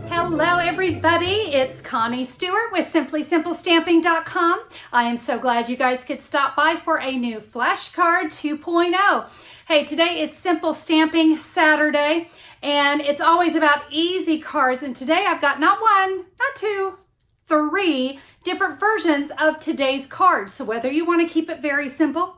Hello everybody, it's Connie Stewart with SimplySimpleStamping.com. I am so glad you guys could stop by for a new flashcard 2.0. Hey, today it's Simple Stamping Saturday, and it's always about easy cards, and today I've got not one, not two, three different versions of today's cards. So whether you want to keep it very simple,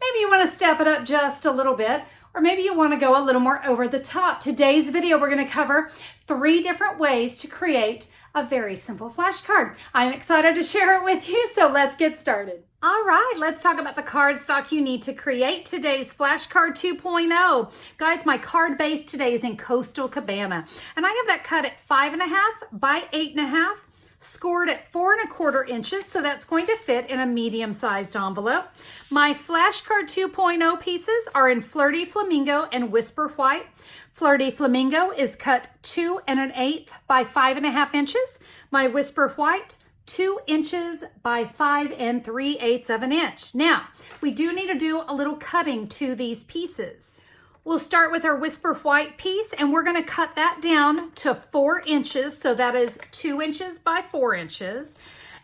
maybe you want to step it up just a little bit, or maybe you want to go a little more over the top. Today's video, we're going to cover 3 different ways to create a very simple flashcard. I'm excited to share it with you, so let's get started. All right, let's talk about the cardstock you need to create today's flashcard 2.0. Guys, my card base today is in Coastal Cabana, and I have that cut at 5.5 by 8.5. Scored at 4 1/4 inches, so that's going to fit in a medium-sized envelope. My flashcard 2.0 pieces are in Flirty Flamingo and Whisper White. Flirty Flamingo is cut 2 1/8 by 5.5 inches. My Whisper White, 2 inches by 5 3/8 of an inch. Now, we do need to do a little cutting to these pieces. We'll start with our Whisper White piece, and we're going to cut that down to 4 inches. So that is 2 inches by 4 inches.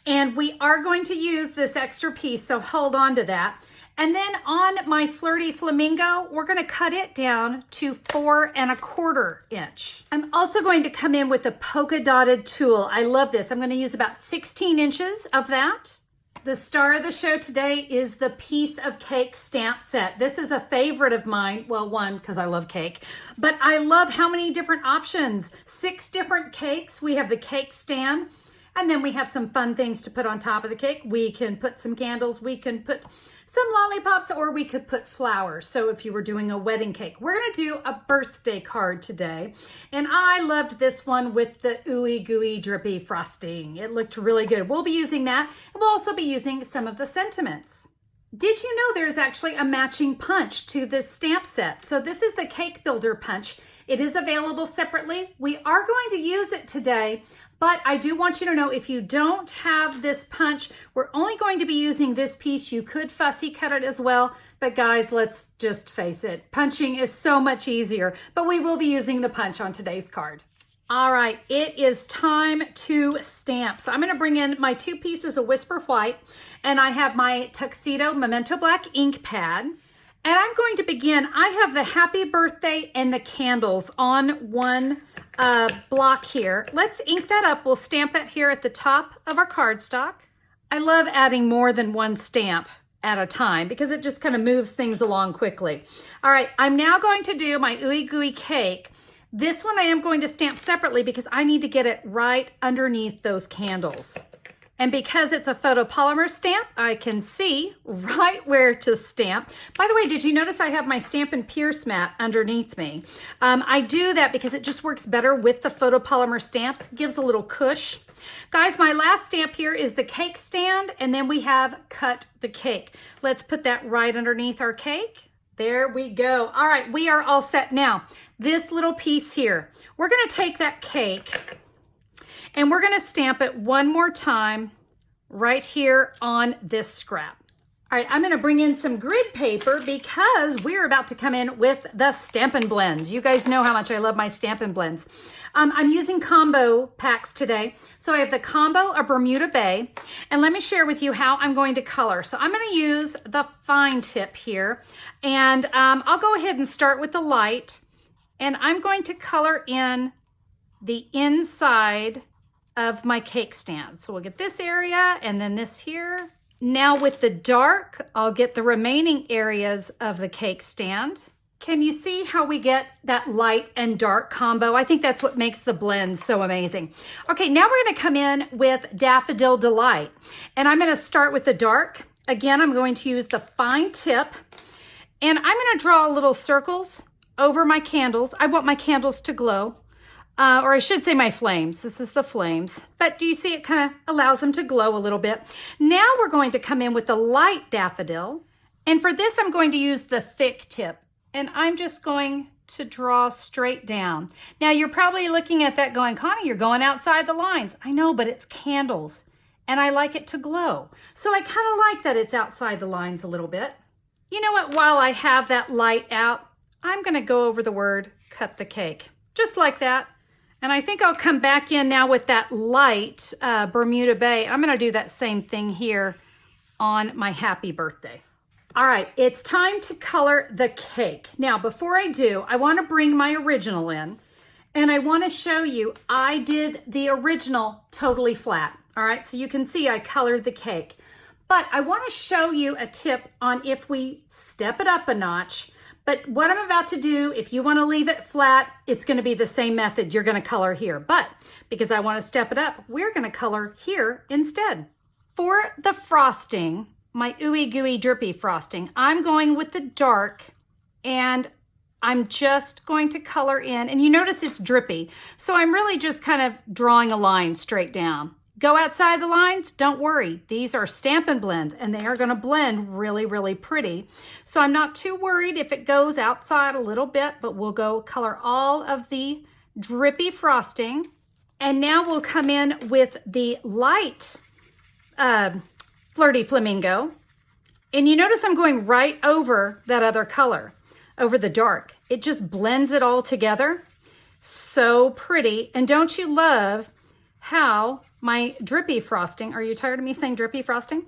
And we are going to use this extra piece, so hold on to that. And then on my Flirty Flamingo, we're going to cut it down to 4 1/4 inch. I'm also going to come in with a polka dotted tulle. I love this. I'm going to use about 16 inches of that. The star of the show today is the piece of cake stamp set. This is a favorite of mine. Well, one, because I love cake, but I love how many different options. 6 different cakes. We have the cake stand, and then we have some fun things to put on top of the cake. We can put some candles, we can put some lollipops, or we could put flowers. So if you were doing a wedding cake, we're gonna do a birthday card today. And I loved this one with the ooey gooey drippy frosting. It looked really good. We'll be using that, and we'll also be using some of the sentiments. Did you know there's actually a matching punch to this stamp set? So this is the Cake Builder punch. It is available separately. We are going to use it today, but I do want you to know if you don't have this punch, we're only going to be using this piece. You could fussy cut it as well, but guys, let's just face it. Punching is so much easier, but we will be using the punch on today's card. All right, it is time to stamp. So I'm going to bring in my 2 pieces of Whisper White, and I have my Tuxedo Memento Black ink pad. And I'm going to begin. I have the happy birthday and the candles on one block here. Let's ink that up. We'll stamp that here at the top of our cardstock. I love adding more than one stamp at a time because it just kind of moves things along quickly. All right, I'm now going to do my ooey gooey cake. This one I am going to stamp separately because I need to get it right underneath those candles. And because it's a photopolymer stamp, I can see right where to stamp. By the way, did you notice I have my Stampin' Pierce mat underneath me? I do that because it just works better with the photopolymer stamps. It gives a little cush. Guys, my last stamp here is the cake stand, and then we have cut the cake. Let's put that right underneath our cake. There we go. All right, we are all set now. This little piece here, we're gonna take that cake and we're gonna stamp it one more time right here on this scrap. All right, I'm gonna bring in some grid paper because we're about to come in with the Stampin' Blends. You guys know how much I love my Stampin' Blends. I'm using combo packs today. So I have the combo of Bermuda Bay, and let me share with you how I'm going to color. So I'm gonna use the fine tip here, and I'll go ahead and start with the light, and I'm going to color in the inside of my cake stand. So we'll get this area and then this here. Now with the dark, I'll get the remaining areas of the cake stand. Can you see how we get that light and dark combo? I think that's what makes the blend so amazing. Okay, now we're gonna come in with Daffodil Delight. And I'm gonna start with the dark. Again, I'm going to use the fine tip, and I'm gonna draw little circles over my candles. I want my candles to glow. Or I should say my flames. This is the flames. But do you see it kind of allows them to glow a little bit? Now we're going to come in with the light daffodil. And for this, I'm going to use the thick tip. And I'm just going to draw straight down. Now you're probably looking at that going, Connie, you're going outside the lines. I know, but it's candles. and I like it to glow. So I kind of like that it's outside the lines a little bit. You know what, while I have that light out, I'm gonna go over the word cut the cake, just like that. And I think I'll come back in now with that light Bermuda Bay. I'm gonna do that same thing here on my happy birthday. All right, it's time to color the cake. Now, before I do, I wanna bring my original in, and I wanna show you, I did the original totally flat. All right, so you can see I colored the cake. But I wanna show you a tip on if we step it up a notch. But what I'm about to do, if you wanna leave it flat, it's gonna be the same method you're gonna color here. But because I wanna step it up, we're gonna color here instead. For the frosting, my ooey gooey drippy frosting, I'm going with the dark, and I'm just going to color in, and you notice it's drippy. So I'm really just kind of drawing a line straight down. Go outside the lines, don't worry. These are Stampin' Blends, and they are gonna blend really, really pretty. So I'm not too worried if it goes outside a little bit, but we'll go color all of the drippy frosting. And now we'll come in with the light Flirty Flamingo. And you notice I'm going right over that other color, over the dark. It just blends it all together. So pretty. And don't you love how my drippy frosting, are you tired of me saying drippy frosting?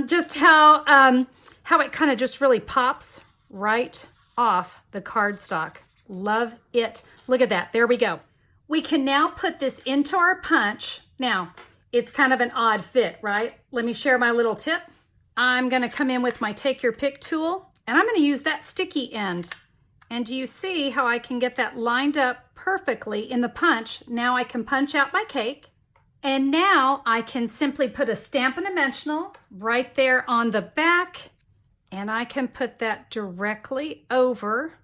Just how it kind of just really pops right off the cardstock. Love it. Look at that. There we go. We can now put this into our punch. Now, it's kind of an odd fit, right? Let me share my little tip. I'm going to come in with my Take Your Pick tool, and I'm going to use that sticky end. And do you see how I can get that lined up perfectly in the punch? Now I can punch out my cake. And now I can simply put a Stampin' Dimensional right there on the back, and I can put that directly over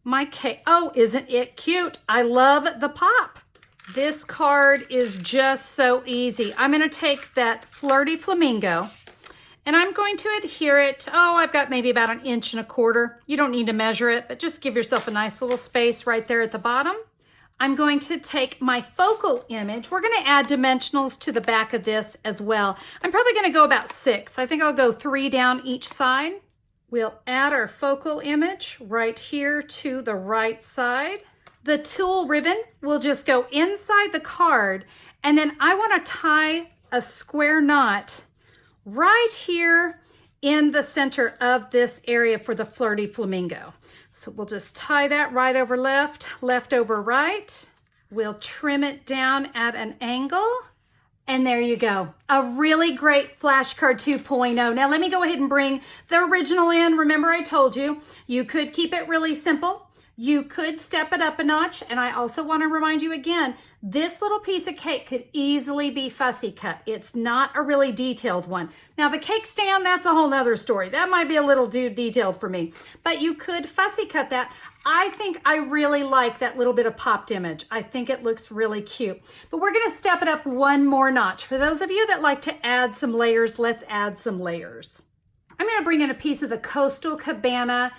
my cake. Oh, isn't it cute? I love the pop. This card is just so easy. I'm gonna take that Flirty Flamingo, and I'm going to adhere it. Oh, I've got maybe about 1.25 inches. You don't need to measure it, but just give yourself a nice little space right there at the bottom. I'm going to take my focal image. We're gonna add dimensionals to the back of this as well. I'm probably gonna go about 6. I think I'll go 3 down each side. We'll add our focal image right here to the right side. The tulle ribbon will just go inside the card, and then I wanna tie a square knot right here in the center of this area for the Flirty Flamingo. So we'll just tie that right over left, left over right. We'll trim it down at an angle. And there you go. A really great flashcard 2.0. Now let me go ahead and bring the original in. Remember I told you, you could keep it really simple. You could step it up a notch. And I also want to remind you again, this little piece of cake could easily be fussy cut. It's not a really detailed one. Now the cake stand, that's a whole nother story. That might be a little too detailed for me, but you could fussy cut that. I think I really like that little bit of popped image. I think it looks really cute, but we're gonna step it up one more notch. For those of you that like to add some layers, let's add some layers. I'm gonna bring in a piece of the Coastal Cabana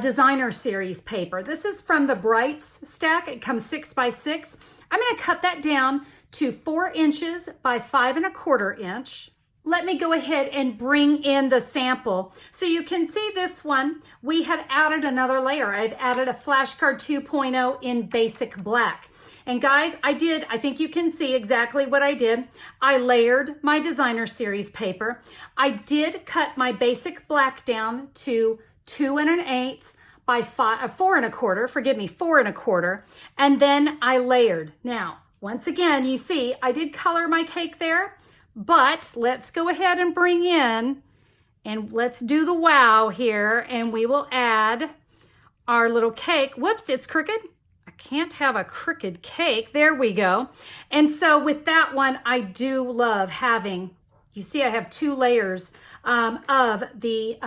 Designer Series paper. This is from the Brights stack. It comes 6 by 6. I'm gonna cut that down to 4 inches by 5¼ inch. Let me go ahead and bring in the sample. So you can see this one, we have added another layer. I've added a flashcard 2.0 in basic black. And guys, I think you can see exactly what I did. I layered my Designer Series paper. I did cut my basic black down to 2 1/8 by 4 1/4, forgive me, 4 1/4, and then I layered. Now, once again, you see, I did color my cake there, but let's go ahead and bring in, and let's do the wow here, and we will add our little cake. Whoops, it's crooked. I can't have a crooked cake. There we go. And so with that one, I do love having, you see I have 2 layers of the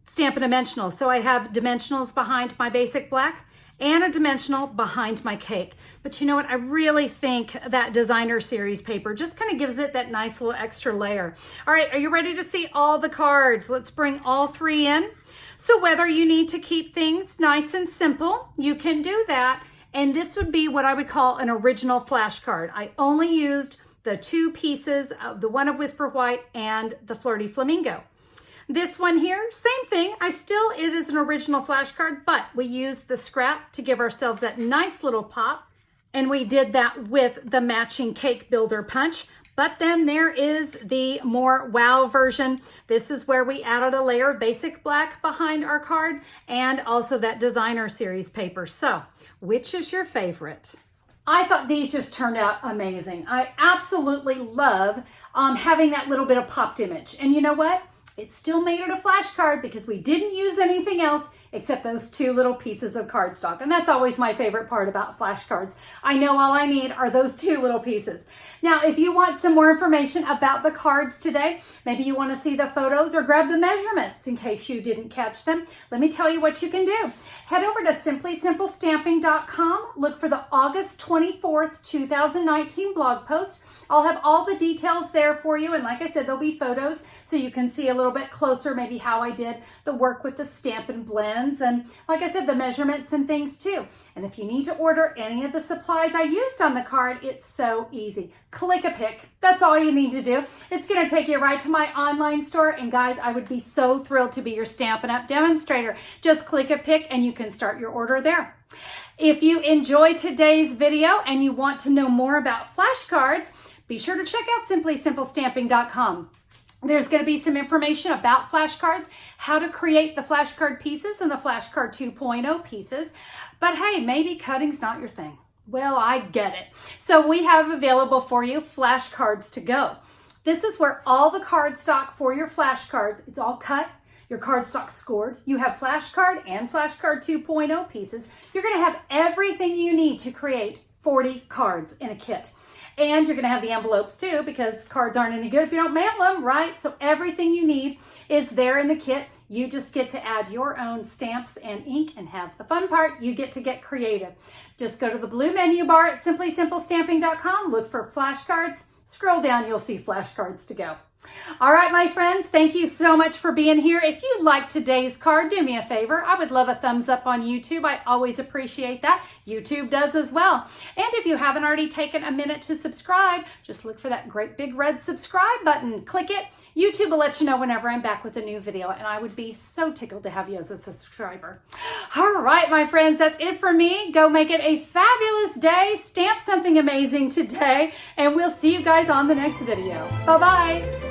Stampin' Dimensionals. So I have dimensionals behind my basic black and a dimensional behind my cake. But you know what? I really think that Designer Series paper just kind of gives it that nice little extra layer. All right, are you ready to see all the cards? Let's bring all 3 in. So whether you need to keep things nice and simple, you can do that. And this would be what I would call an original flashcard. I only used the 2 pieces, the one of Whisper White and the Flirty Flamingo. This one here, same thing. It is an original flashcard, but we used the scrap to give ourselves that nice little pop. And we did that with the matching cake builder punch. But then there is the more wow version. This is where we added a layer of basic black behind our card and also that designer series paper. So which is your favorite? I thought these just turned out amazing. I absolutely love having that little bit of popped image. And you know what? It still made it a flashcard because we didn't use anything else except those 2 little pieces of cardstock. And that's always my favorite part about flashcards. I know all I need are those 2 little pieces. Now, if you want some more information about the cards today, maybe you want to see the photos or grab the measurements in case you didn't catch them, let me tell you what you can do. Head over to simplysimplestamping.com. Look for the August 24th, 2019 blog post. I'll have all the details there for you. And like I said, there'll be photos so you can see a little bit closer maybe how I did the work with the Stampin' blends. And like I said, the measurements and things too. And if you need to order any of the supplies I used on the card, it's so easy. Click a pick. That's all you need to do. It's going to take you right to my online store. And guys, I would be so thrilled to be your Stampin' Up! Demonstrator. Just click a pick and you can start your order there. If you enjoyed today's video and you want to know more about flashcards, be sure to check out simplysimplestamping.com. There's going to be some information about flashcards, how to create the flashcard pieces and the flashcard 2.0 pieces. But hey, maybe cutting's not your thing. Well, I get it. So we have available for you flashcards to go. This is where all the cardstock for your flashcards, it's all cut, your cardstock scored. You have flashcard and flashcard 2.0 pieces. You're going to have everything you need to create 40 cards in a kit. And you're going to have the envelopes too, because cards aren't any good if you don't mail them, right? So everything you need is there in the kit. You just get to add your own stamps and ink and have the fun part. You get to get creative. Just go to the blue menu bar at simplysimplestamping.com, look for flashcards, scroll down, you'll see flashcards to go. All right, my friends, thank you so much for being here. If you liked today's card, do me a favor. I would love a thumbs up on YouTube. I always appreciate that. YouTube does as well. And if you haven't already taken a minute to subscribe, just look for that great big red subscribe button. Click it. YouTube will let you know whenever I'm back with a new video, and I would be so tickled to have you as a subscriber. All right, my friends, that's it for me. Go make it a fabulous day. Stamp something amazing today, and we'll see you guys on the next video. Bye-bye.